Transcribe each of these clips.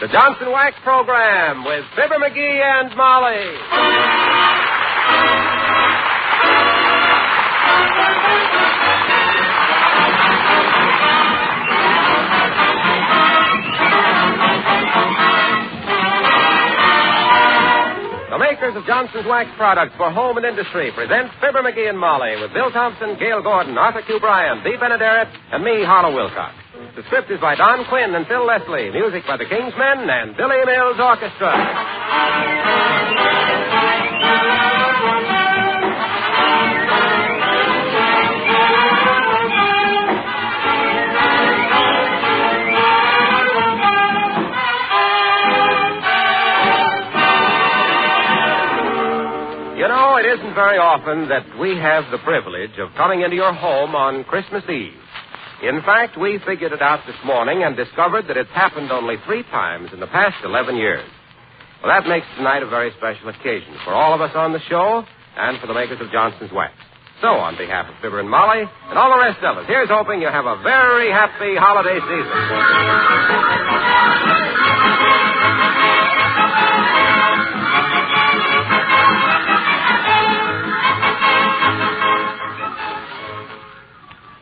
the Johnson Wax Program with Fibber, McGee, and Molly. The makers of Johnson's Wax products for home and industry present Fibber, McGee, and Molly with Bill Thompson, Gail Gordon, Arthur Q. Bryan, Bea Benaderet, and me, Harlow Wilcox. The script is by Don Quinn and Phil Leslie. Music by the Kingsmen and Billy Mills Orchestra. You know, it isn't very often that we have the privilege of coming into your home on Christmas Eve. In fact, we figured it out this morning and discovered that it's happened only 3 times in the past 11 years. Well, that makes tonight a very special occasion for all of us on the show and for the makers of Johnson's Wax. So, on behalf of Fibber and Molly and all the rest of us, here's hoping you have a very happy holiday season.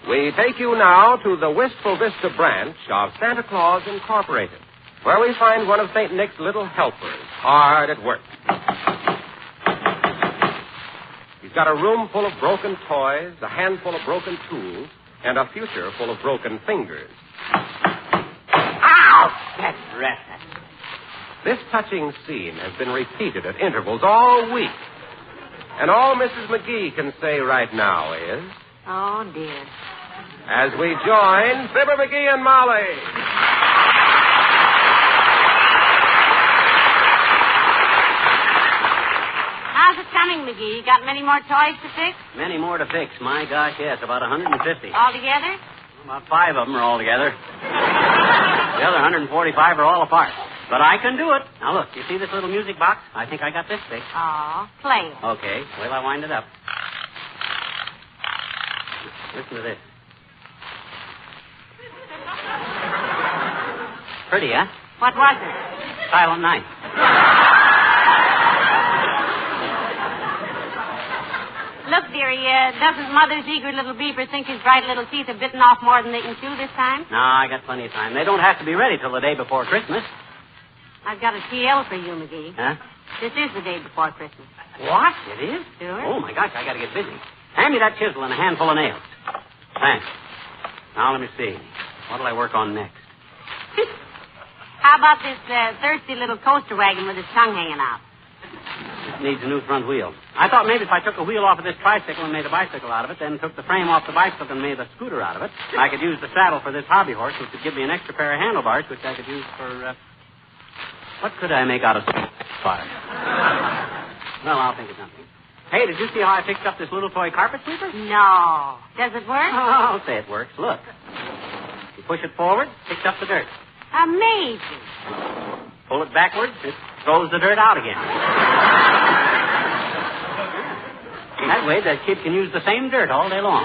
We take you now to the Wistful Vista branch of Santa Claus Incorporated, where we find one of St. Nick's little helpers hard at work. He's got a room full of broken toys, a handful of broken tools, and a future full of broken fingers. Ow! That's right. This touching scene has been repeated at intervals all week. And all Mrs. McGee can say right now is... Oh, dear. As we join Fibber, McGee, and Molly. How's it coming, McGee? You got many more toys to fix? Many more to fix. My gosh, yes, about 150. Altogether? About 5 of them are all together. The other 145 are all apart. But I can do it. Now, look, you see this little music box? I think I got this fixed. Oh, play it. Okay, wait till I wind it up. Listen to this. Pretty, huh? What was it? Silent Night. Look, dearie, doesn't Mother's eager little beaver think his bright little teeth have bitten off more than they can chew this time? No, I got plenty of time. They don't have to be ready till the day before Christmas. I've got a TL for you, McGee. Huh? This is the day before Christmas. What? It is? Sure. Oh, my gosh, I got to get busy. Hand me that chisel and a handful of nails. Thanks. Now, let me see. What'll I work on next? How about this thirsty little coaster wagon with its tongue hanging out? It needs a new front wheel. I thought maybe if I took a wheel off of this tricycle and made a bicycle out of it, then took the frame off the bicycle and made a scooter out of it, I could use the saddle for this hobby horse, which would give me an extra pair of handlebars, which I could use for, what could I make out of fire? Well, I'll think of something. Hey, did you see how I fixed up this little toy carpet sweeper? No. Does it work? Oh, I'll say it works. Look. You push it forward, picks up the dirt. Amazing. Pull it backwards, it throws the dirt out again. That way, the kid can use the same dirt all day long.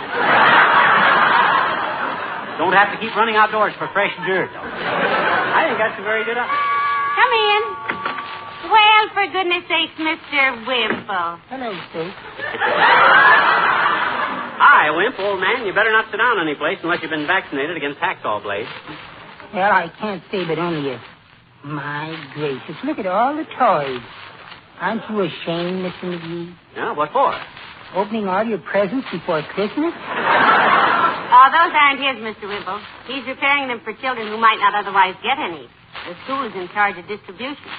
Don't have to keep running outdoors for fresh dirt. I think that's a very good idea. Come in. Well, for goodness sakes, Mr. Wimple. Hello, Steve. Hi, Wimp, old man. You better not sit down any place unless you've been vaccinated against hacksaw blades. Well, I can't say but only my gracious, look at all the toys. Aren't you ashamed, Mr. McGee? Yeah, what for? Opening all your presents before Christmas? Oh, those aren't his, Mr. Wimple. He's repairing them for children who might not otherwise get any. The school's in charge of distribution.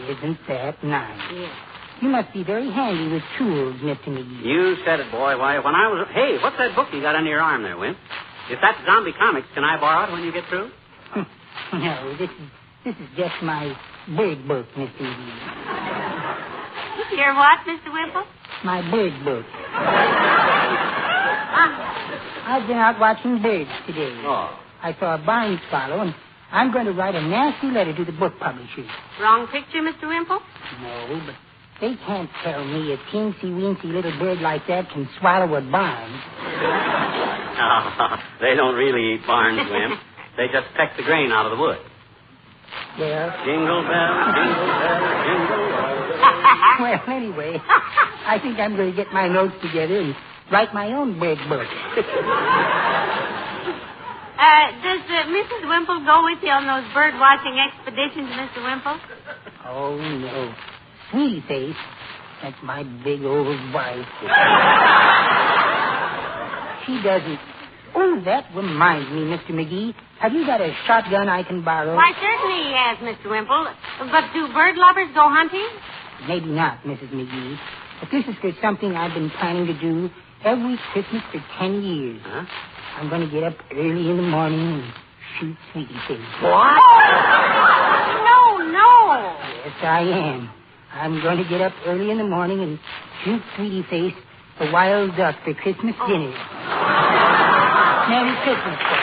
Isn't that nice? Yes. You must be very handy with tools, Mr. McGee. You said it, boy. Why, when I was... Hey, what's that book you got under your arm there, Wimp? If that's zombie comics, can I borrow it when you get through? No, this is just my bird book, Mr. McGee. Your what, Mr. Wimple? My bird book. I've been out watching birds today. Oh. I saw a barn swallow, and I'm going to write a nasty letter to the book publishers. Wrong picture, Mr. Wimple? No, but they can't tell me a teensy-weensy little bird like that can swallow a barn. Oh, they don't really eat barns, Wimp. They just peck the grain out of the wood. Yeah. Jingle bell, jingle all the way. Well, anyway, I think I'm going to get my notes together and write my own bird book. Does Mrs. Wimple go with you on those bird-watching expeditions, Mr. Wimple? Oh, no. Sweetie Face. That's my big old wife. She doesn't. Oh, that reminds me, Mr. McGee. Have you got a shotgun I can borrow? Why, certainly he has, Mr. Wimple. But do bird lovers go hunting? Maybe not, Mrs. McGee. But this is for something I've been planning to do every Christmas for 10 years. Huh? I'm going to get up early in the morning and shoot Sweetie Face. What? No. Yes, I am. I'm going to get up early in the morning and shoot Sweetie Face a wild duck for Christmas dinner. Merry Christmas, sir.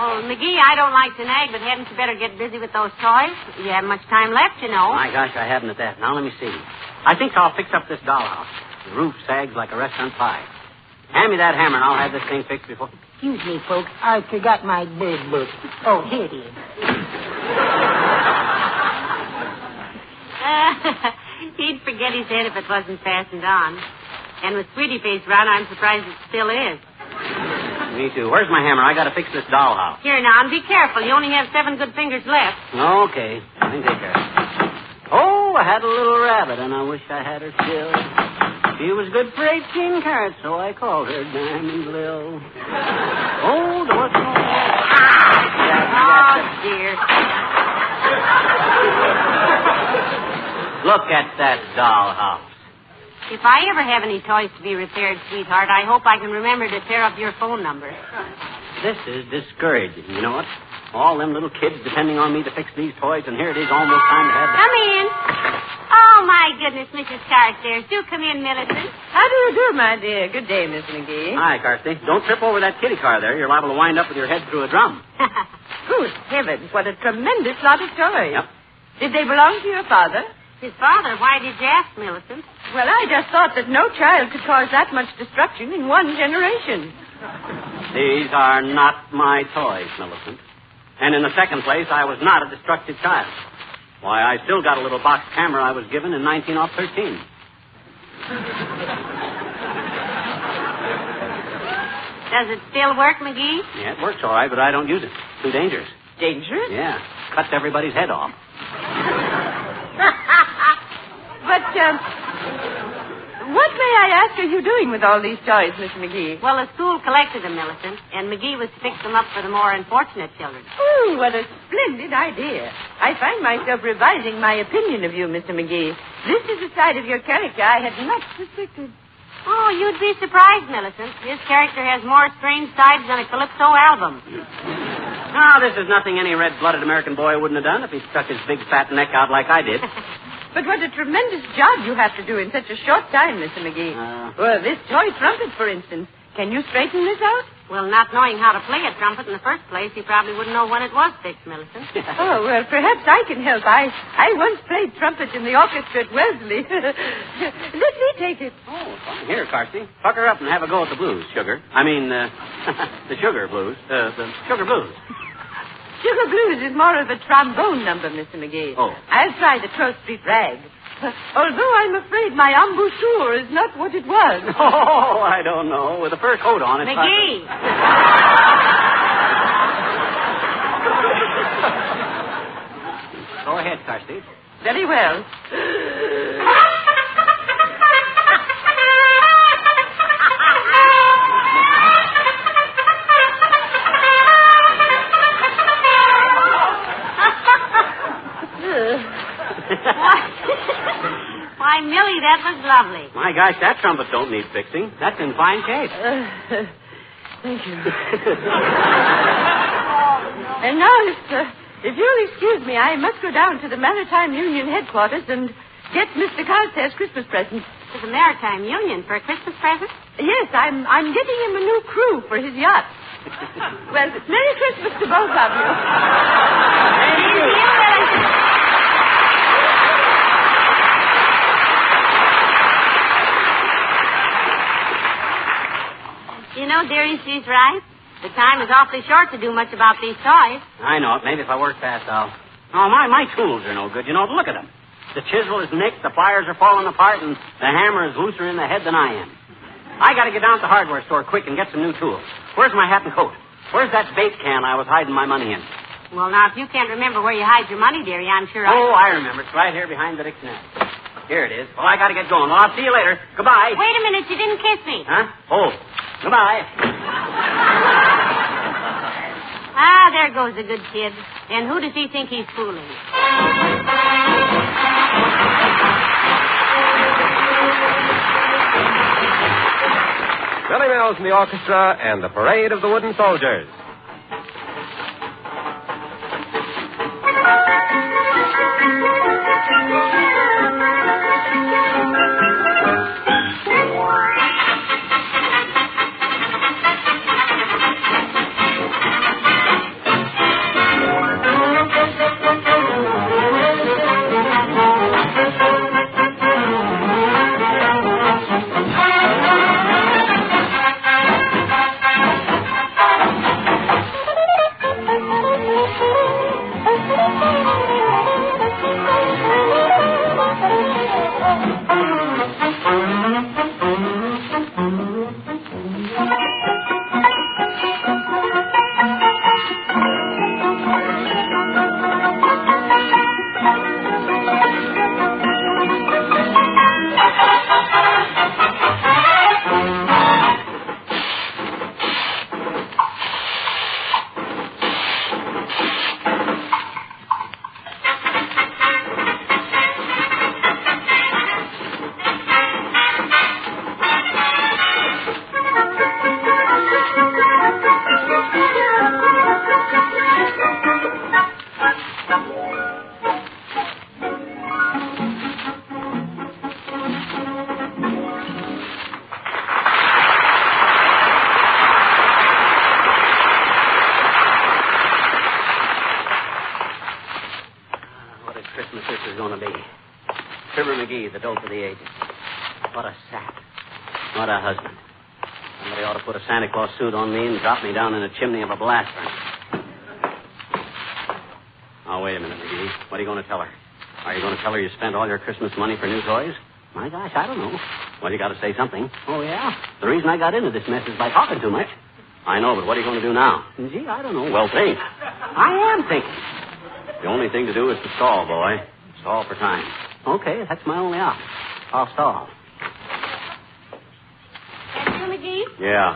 Oh, McGee, I don't like to nag, but hadn't you better get busy with those toys? You haven't much time left, you know. My gosh, I haven't at that. Now, let me see. I think I'll fix up this dollhouse. The roof sags like a restaurant pie. Hand me that hammer, and I'll have this thing fixed before... Excuse me, folks. I forgot my bird book. Oh, here it is. He'd forget his head if it wasn't fastened on. And with Sweetie Face around, I'm surprised it still is. Me too. Where's my hammer? I gotta fix this dollhouse. Here, now, and be careful. You only have 7 good fingers left. Okay. I can take care of it. Oh, I had a little rabbit, and I wish I had her still. She was good for 18 carats, so I called her Diamond Lil. Oh, there was no... Oh, dear. Look at that dollhouse. If I ever have any toys to be repaired, sweetheart, I hope I can remember to tear up your phone number. This is discouraging. You know what? All them little kids depending on me to fix these toys, and here it is almost time to have... Come in. Oh, my goodness, Mrs. Carstairs. Do come in, Millicent. How do you do, my dear? Good day, Miss McGee. Hi, Carsty. Don't trip over that kiddie car there. You're liable to wind up with your head through a drum. Good heavens, what a tremendous lot of toys. Yep. Did they belong to your father? His father? Why did you ask, Millicent? Well, I just thought that no child could cause that much destruction in one generation. These are not my toys, Millicent. And in the second place, I was not a destructive child. Why, I still got a little box camera I was given in 1913. Does it still work, McGee? Yeah, it works all right, but I don't use it. Too dangerous. Dangerous? Yeah. Cuts everybody's head off. But, what, may I ask, are you doing with all these toys, Miss McGee? Well, the school collected them, Millicent, and McGee was to fix them up for the more unfortunate children. Oh, what a splendid idea. I find myself revising my opinion of you, Mr. McGee. This is a side of your character I had not suspected. Oh, you'd be surprised, Millicent. His character has more strange sides than a Calypso album. No, this is nothing any red-blooded American boy wouldn't have done if he'd stuck his big fat neck out like I did. But what a tremendous job you have to do in such a short time, Mr. McGee. Well, this toy trumpet, for instance. Can you straighten this out? Well, not knowing how to play a trumpet in the first place, he probably wouldn't know when it was fixed, Millicent. Oh, well, perhaps I can help. I once played trumpet in the orchestra at Wellesley. Let me take it. Oh, fine. Here, Carsty. Pucker up and have a go at the blues, sugar. I mean, the sugar blues. The sugar blues. Sugar Blues is more of a trombone number, Mr. McGee. Oh. I'll try the 12th Street Rag. Although I'm afraid my embouchure is not what it was. Oh, I don't know. With the fur coat on, it's McGee! Go ahead, Carsty. Very well. Why, Millie, that was lovely. My gosh, that trumpet don't need fixing. That's in fine shape. Thank you. And now, if you'll excuse me, I must go down to the Maritime Union headquarters and get Mr. Carstairs' Christmas present. To the Maritime Union for a Christmas present? Yes, I'm getting him a new crew for his yacht. Well, Merry Christmas to both of you. Thank you, Millicent. know, dearie, she's right. The time is awfully short to do much about these toys. I know it. Maybe if I work fast, I'll... Oh, my tools are no good. You know, look at them. The chisel is nicked, the pliers are falling apart, and the hammer is looser in the head than I am. I got to get down to the hardware store quick and get some new tools. Where's my hat and coat? Where's that bait can I was hiding my money in? Well, now, if you can't remember where you hide your money, dearie, I'm sure I remember. It's right here behind the dictionary. Here it is. Well, I got to get going. Well, I'll see you later. Goodbye. Wait a minute. You didn't kiss me. Huh? Oh. Goodbye. Ah, there goes the good kid. And who does he think he's fooling? Billy Mills and the orchestra and the Parade of the Wooden Soldiers. Christmas this is going to be. Fibber McGee, the dope of the ages. What a sap. What a husband. Somebody ought to put a Santa Claus suit on me and drop me down in the chimney of a blast furnace. Oh, wait a minute, McGee. What are you going to tell her? Are you going to tell her you spent all your Christmas money for new toys? My gosh, I don't know. Well, you got to say something. Oh, yeah? The reason I got into this mess is by talking too much. I know, but what are you going to do now? Gee, I don't know. Well, think. I am thinking. The only thing to do is to stall, boy. Stall for time. Okay, that's my only option. I'll stall. That's you, McGee? Yeah.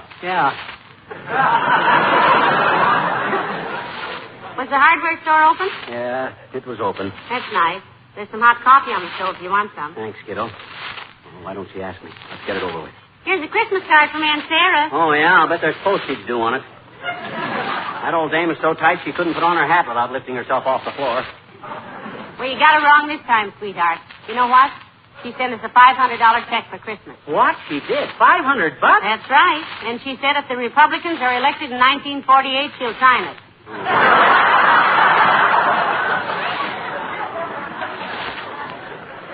Was the hardware store open? Yeah, it was open. That's nice. There's some hot coffee on the stove if you want some. Thanks, kiddo. Well, why don't you ask me? Let's get it over with. Here's a Christmas card from Aunt Sarah. Oh, yeah, I'll bet there's postage due on it. That old dame is so tight she couldn't put on her hat without lifting herself off the floor. Well, you got it wrong this time, sweetheart. You know what? She sent us a $500 check for Christmas. What? She did? $500? That's right. And she said if the Republicans are elected in 1948, she'll sign it.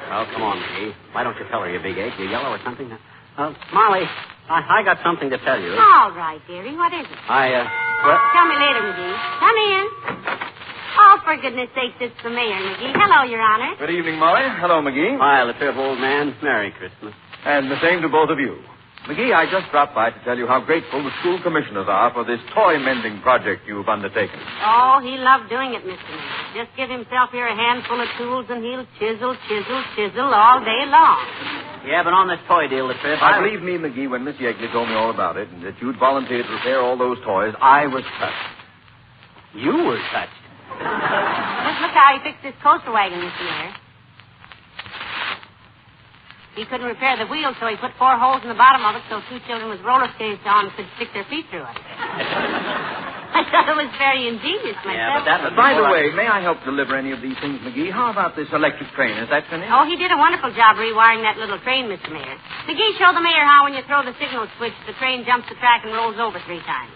Well, come on, McGee. Why don't you tell her, you big egg? You yellow or something? Molly, I got something to tell you. All right, dearie. What is it? Well... Tell me later, McGee. Come in. Oh, for goodness sakes, it's the mayor, McGee. Hello, Your Honor. Good evening, Molly. Hello, McGee. Hi, Lefebvre, old man. Merry Christmas. And the same to both of you. McGee, I just dropped by to tell you how grateful the school commissioners are for this toy mending project you've undertaken. Oh, he loved doing it, Mr. Mayor. Just give himself here a handful of tools and he'll chisel all day long. Yeah, but on this toy deal, Lefebvre... Believe me, McGee, when Miss Yegley told me all about it and that you'd volunteered to repair all those toys, I was touched. You were touched? Just look how he fixed this coaster wagon, Mr. Mayor. He couldn't repair the wheels, so he put 4 holes in the bottom of it so 2 children with roller skates on could stick their feet through it. I thought it was very ingenious myself. Yeah, but that was... By the way, may I help deliver any of these things, McGee? How about this electric train? Is that finished? Oh, he did a wonderful job rewiring that little train, Mr. Mayor. McGee, show the mayor how when you throw the signal switch, the train jumps the track and rolls over 3 times.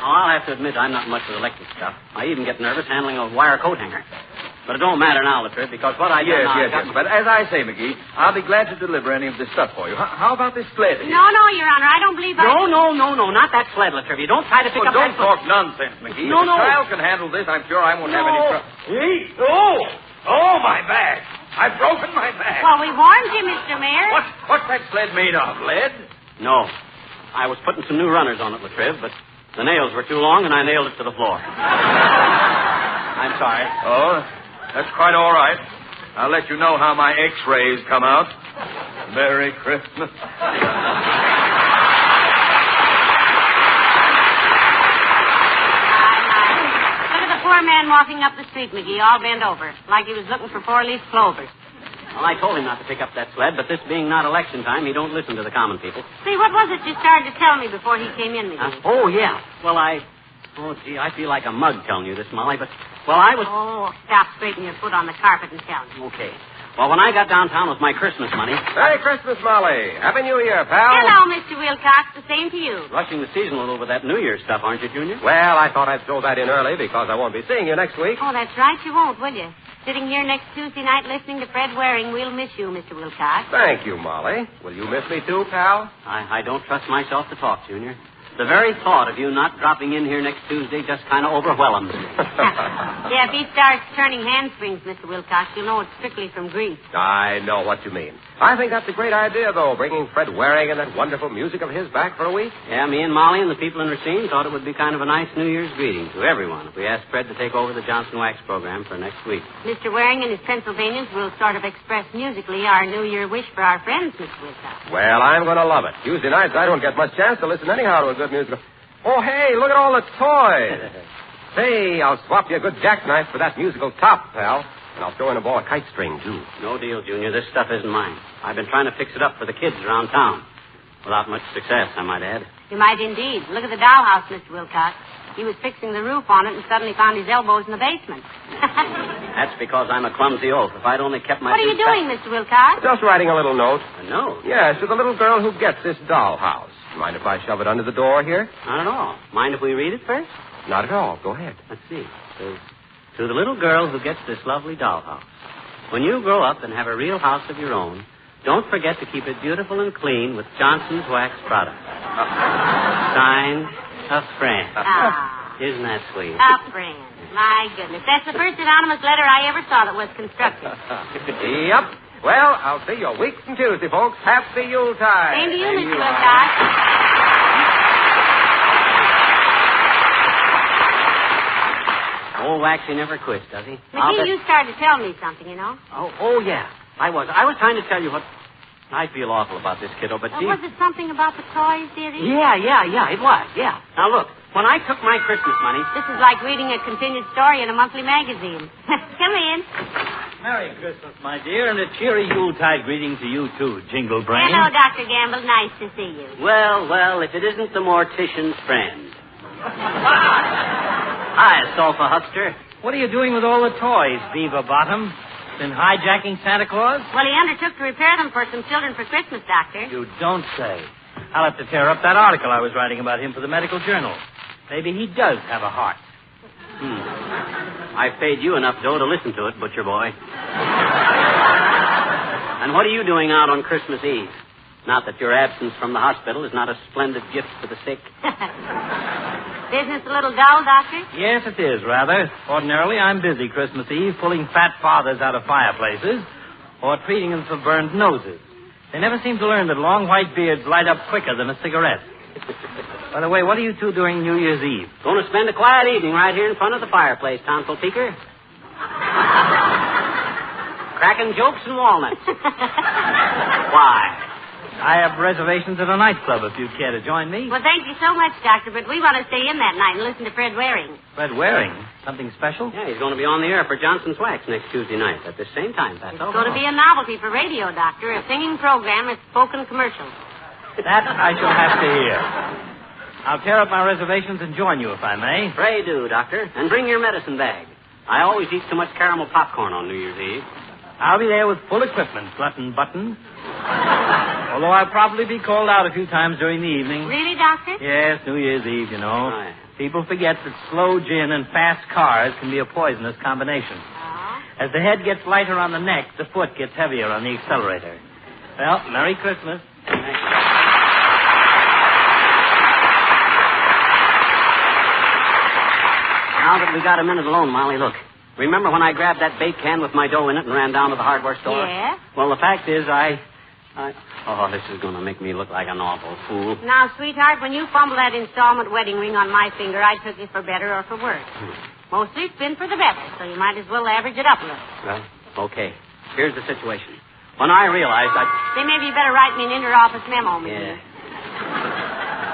Oh, I'll have to admit I'm not much with electric stuff. I even get nervous handling a wire coat hanger. But it don't matter now, Latriv, because what I done now... Yes. But as I say, McGee, I'll be glad to deliver any of this stuff for you. How about this sled? No, Your Honor. I don't believe No, not that sled, Latriv. You don't try to pick up don't that... talk nonsense, McGee. No. If a child can handle this, I'm sure I won't have any trouble. Hey, oh, my back. I've broken my back. Well, we warned you, Mr. Mayor. What's that sled made of, lead? No. I was putting some new runners on it, Latriv, but the nails were too long, and I nailed it to the floor. I'm sorry. Oh, that's quite all right. I'll let you know how my X-rays come out. Merry Christmas. Look at the poor man walking up the street, McGee, all bent over, like he was looking for four-leaf clovers. Well, I told him not to pick up that sled, but this being not election time, he don't listen to the common people. See, what was it you started to tell me before he came in, McGee? Oh, yeah. Well, I feel like a mug telling you this, Molly, but... Well, I was... Oh, stop scraping your foot on the carpet and tell me. Okay. Well, when I got downtown with my Christmas money... Merry Christmas, Molly. Happy New Year, pal. Hello, Mr. Wilcox. The same to you. Rushing the season a little with that New Year's stuff, aren't you, Junior? Well, I thought I'd throw that in early because I won't be seeing you next week. Oh, that's right. You won't, will you? Sitting here next Tuesday night listening to Fred Waring, we'll miss you, Mr. Wilcox. Thank you, Molly. Will you miss me too, pal? I don't trust myself to talk, Junior. The very thought of you not dropping in here next Tuesday just kind of overwhelms me. Yeah, if he starts turning handsprings, Mr. Wilcox, you'll know it's strictly from grease. I know what you mean. I think that's a great idea, though, bringing Fred Waring and that wonderful music of his back for a week. Yeah, me and Molly and the people in Racine thought it would be kind of a nice New Year's greeting to everyone if we asked Fred to take over the Johnson Wax program for next week. Mr. Waring and his Pennsylvanians will sort of express musically our New Year wish for our friends, Mr. Wilcox. Well, I'm going to love it. Tuesday nights, I don't get much chance to listen anyhow to a good musical. Oh, hey, look at all the toys. Say, I'll swap you a good jackknife for that musical top, pal. And I'll throw in a ball of kite string, too. No deal, Junior. This stuff isn't mine. I've been trying to fix it up for the kids around town. Without much success, I might add. You might indeed. Look at the dollhouse, Mr. Wilcox. He was fixing the roof on it and suddenly found his elbows in the basement. That's because I'm a clumsy oaf. If I'd only kept my... What are you doing, Mr. Wilcox? Just writing a little note. A note? Yes, to the little girl who gets this dollhouse. Mind if I shove it under the door here? Not at all. Mind if we read it first? Not at all. Go ahead. Let's see. It says, to the little girl who gets this lovely dollhouse. When you grow up and have a real house of your own, don't forget to keep it beautiful and clean with Johnson's Wax products. Signed, a friend. Ah. Isn't that sweet? A friend. My goodness. That's the first anonymous letter I ever saw that was constructive. Yep. Well, I'll see you weeks from Tuesday, folks. Happy Yuletide. Same to you, Mr. Wilcox. Old Waxy never quits, does he? McGee, you started to tell me something, you know. Oh, yeah. I was trying to tell you what... I feel awful about this kiddo, but gee... Was it something about the toys, dearie? Yeah, it was, yeah. Now, look, when I took my Christmas money... This is like reading a continued story in a monthly magazine. Come in. Merry Christmas, my dear, and a cheery Yuletide greeting to you, too, Jingle Brain. Hello, Dr. Gamble. Nice to see you. Well, if it isn't the mortician's friend. Hi, Sulphur Huckster. What are you doing with all the toys, Beaver Bottom? Been hijacking Santa Claus? Well, he undertook to repair them for some children for Christmas, Doctor. You don't say. I'll have to tear up that article I was writing about him for the medical journal. Maybe he does have a heart. I've paid you enough dough to listen to it, butcher boy. And what are you doing out on Christmas Eve? Not that your absence from the hospital is not a splendid gift for the sick. Business a little dull, Doctor? Yes, it is, rather. Ordinarily, I'm busy Christmas Eve pulling fat fathers out of fireplaces or treating them for burned noses. They never seem to learn that long white beards light up quicker than a cigarette. By the way, what are you two doing New Year's Eve? Going to spend a quiet evening right here in front of the fireplace, Tonsil Peaker. Cracking jokes and walnuts. Why? I have reservations at a nightclub if you'd care to join me. Well, thank you so much, Doctor, but we want to stay in that night and listen to Fred Waring. Fred Waring? Something special? Yeah, he's going to be on the air for Johnson's Wax next Tuesday night at the same time. That's all. It's going to be a novelty for radio, Doctor, a singing program with spoken commercials. That I shall have to hear. I'll tear up my reservations and join you if I may. Pray do, Doctor. And bring your medicine bag. I always eat too much caramel popcorn on New Year's Eve. I'll be there with full equipment, glut and button. Although I'll probably be called out a few times during the evening. Really, Doctor? Yes, New Year's Eve, you know. Oh, yeah. People forget that slow gin and fast cars can be a poisonous combination. Oh? As the head gets lighter on the neck, the foot gets heavier on the accelerator. Well, Merry Christmas. Now that we got a minute alone, Molly, look. Remember when I grabbed that bake can with my dough in it and ran down to the hardware store? Yeah? Well, the fact is, Oh, this is going to make me look like an awful fool. Now, sweetheart, when you fumbled that installment wedding ring on my finger, I took it for better or for worse. Mostly it's been for the better, so you might as well average it up a little. Well, okay. Here's the situation. When I realized Say maybe you better write me an inter-office memo, Miss. Yeah.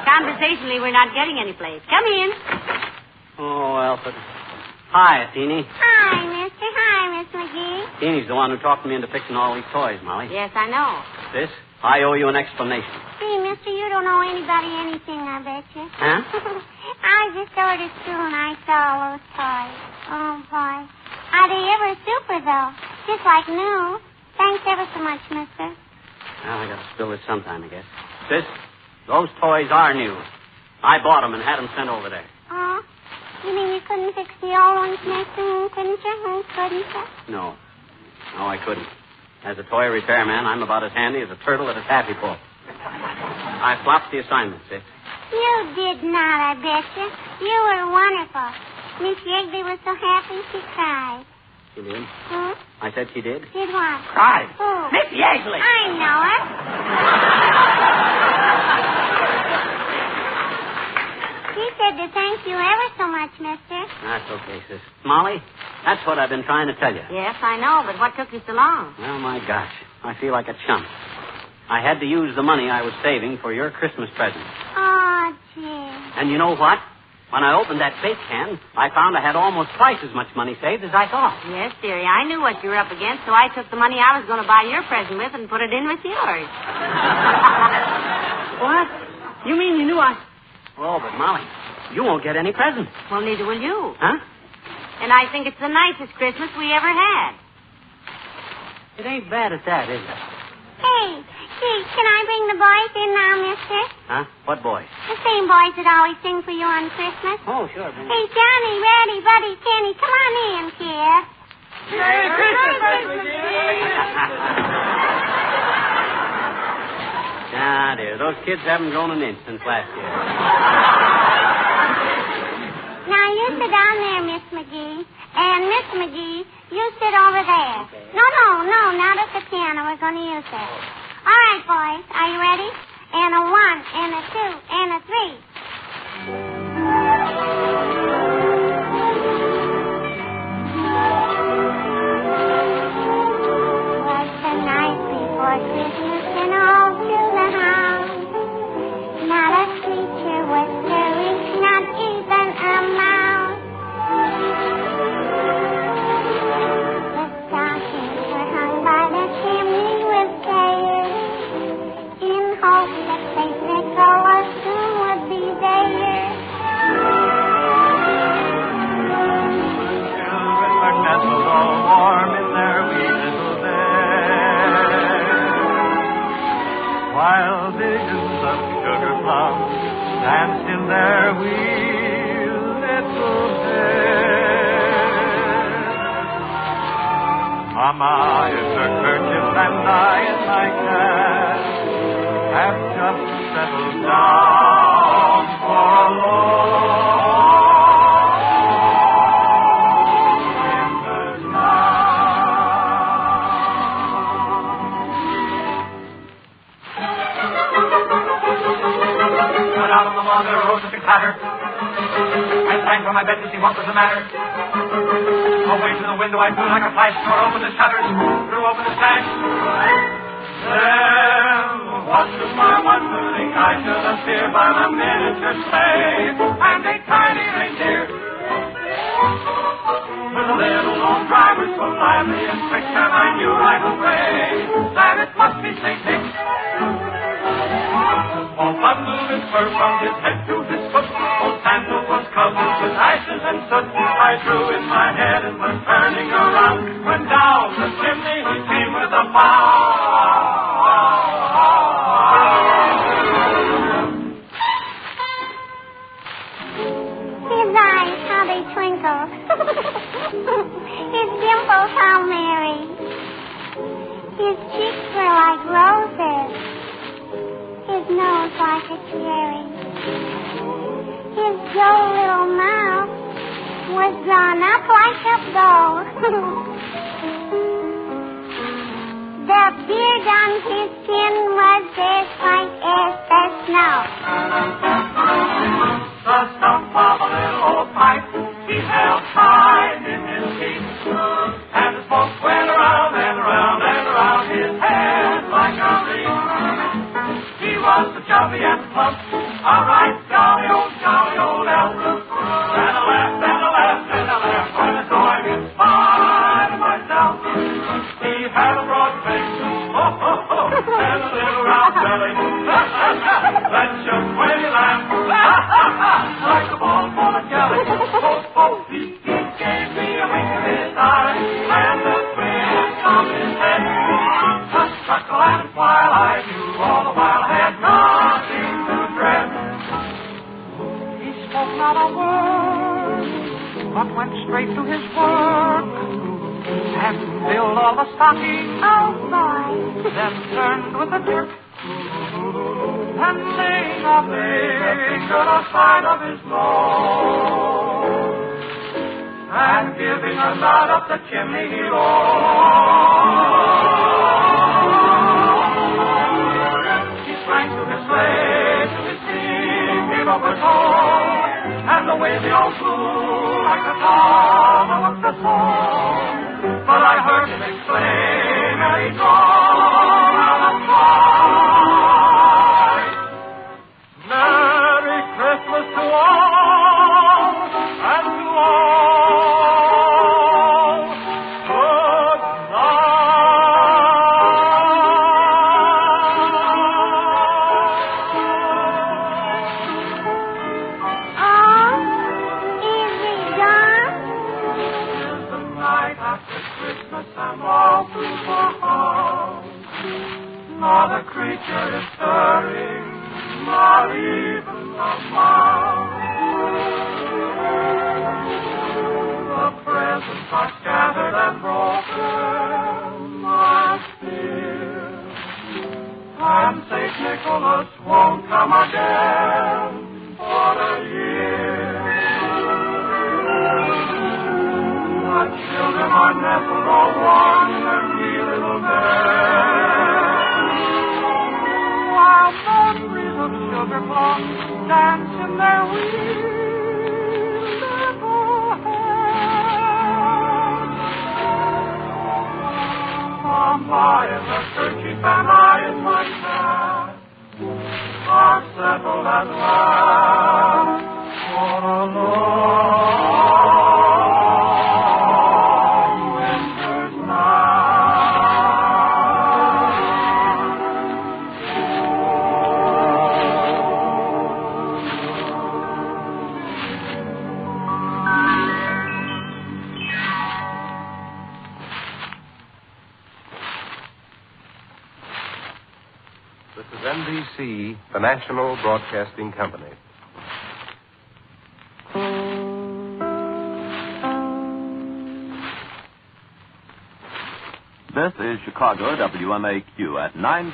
Conversationally, we're not getting any place. Come in. Oh, Alfred. Hi, Teeny. Hi, mister. Hi, Miss McGee. Teeny's the one who talked me into fixing all these toys, Molly. Yes, I know. This? I owe you an explanation. See, mister, you don't owe anybody anything, I bet you. Huh? I just ordered school and I saw all those toys. Oh, boy. Are they ever super, though? Just like new. Thanks ever so much, mister. Well, I got to spill this sometime, I guess. Sis, those toys are new. I bought them and had them sent over there. Oh? You mean you couldn't fix the old ones, mister, couldn't you? Couldn't you? No. No, I couldn't. As a toy repairman, I'm about as handy as a turtle at a taffy pull. I flopped the assignment, sis. You did not, I bet you. You were wonderful. Miss Yegley was so happy she cried. She did? Hmm? I said she did? Did what? Cried. Who? Miss Yegley! I know it. She said to thank you ever so much, mister. That's okay, sis. Molly, that's what I've been trying to tell you. Yes, I know, but what took you so long? Well, my gosh, I feel like a chump. I had to use the money I was saving for your Christmas present. Oh, gee. And you know what? When I opened that bake can, I found I had almost twice as much money saved as I thought. Yes, dearie, I knew what you were up against, so I took the money I was going to buy your present with and put it in with yours. What? You mean you knew I... Oh, but Molly, you won't get any present. Well, neither will you. Huh? And I think it's the nicest Christmas we ever had. It ain't bad at that, is it? Hey, gee, can I bring the boys in now, mister? Huh? What boys? The same boys that always sing for you on Christmas. Oh, sure. Hey, Johnny, Reddy, Buddy, Kenny, come on in, kid. Merry Christmas, Ah, dear, those kids haven't grown an inch since last year. Now, you sit down there, Miss McGee. And Miss McGee, you sit over there. Okay. No, not at the piano. We're going to use that. All right, boys. Are you ready? And a 1, and a 2, and a 3. Was the night before Christmas and all through the house. Not a creature was stirring, not even a mouse. The stockings were hung by the chimney with care, in hope that St. Nicholas soon would be there. Children were nestled all warm in their wee little bed, while visions of sugar plums danced in their wee little heads. Mama in her kerchief and I in my cap have just settled down for a long winter's night. Went out on the lawn, there arose such a clatter. I sprang from my bed to see what was the matter. Away to the window I flew like a flash, tore open the shutters, threw open the sash. Then, what to my wondering, I should appear by the miniature sleigh and a tiny reindeer. With a little old driver so lively and quick, and I knew right away that it must be St. Nick. All bundled in fur from his head to his foot, old Santa was covered with ashes and soot. I drew in my head and was turning around when down the chimney he came with a His eyes, how they twinkle. His dimples, how His cheeks were like roses. His nose like a cherry. His droll little mouth was drawn up like a bow. The beard on his chin was as white as the snow. The stump of a little old pipe he held tight in his teeth, and the smoke went around and around and around his head like a wreath. He was the chubby and plump, a right jolly old elf, and I laughed and I laughed and I laughed when I saw him in spite of myself. He had a broad face, and a little round belly, that shook when he laughed, like a ball full of jelly. He gave me a wink of his eye, and a twist of his head. A chuckle and while I knew all the while I had nothing to dread. He spoke not a word, but went straight to his work, and filled all the stockings. Oh, boy. Then turned with a jerk, and laying a finger aside of his nose, and giving a nod up the chimney he rose. He sprang to his sleigh, to his feet, gave up his home, and away they all flew like a dove with the song. But I heard him exclaim, and he drawled out a cry. Merry Christmas to all, and to all, good Oh, is he gone? Is the night after Christmas and all through the house. Not a creature is stirring, not even a mouse. The presents are scattered and broken, I fear. And St. Nicholas won't come again for a year. The children are nestled all warm in their wee little beds, while memories of sugar plums dance in their wee little heads. Mama in the kerchief and I in my hat are settled at last for a long winter's This is NBC, the National Broadcasting Company. This is Chicago WMAQ at 9 p.m.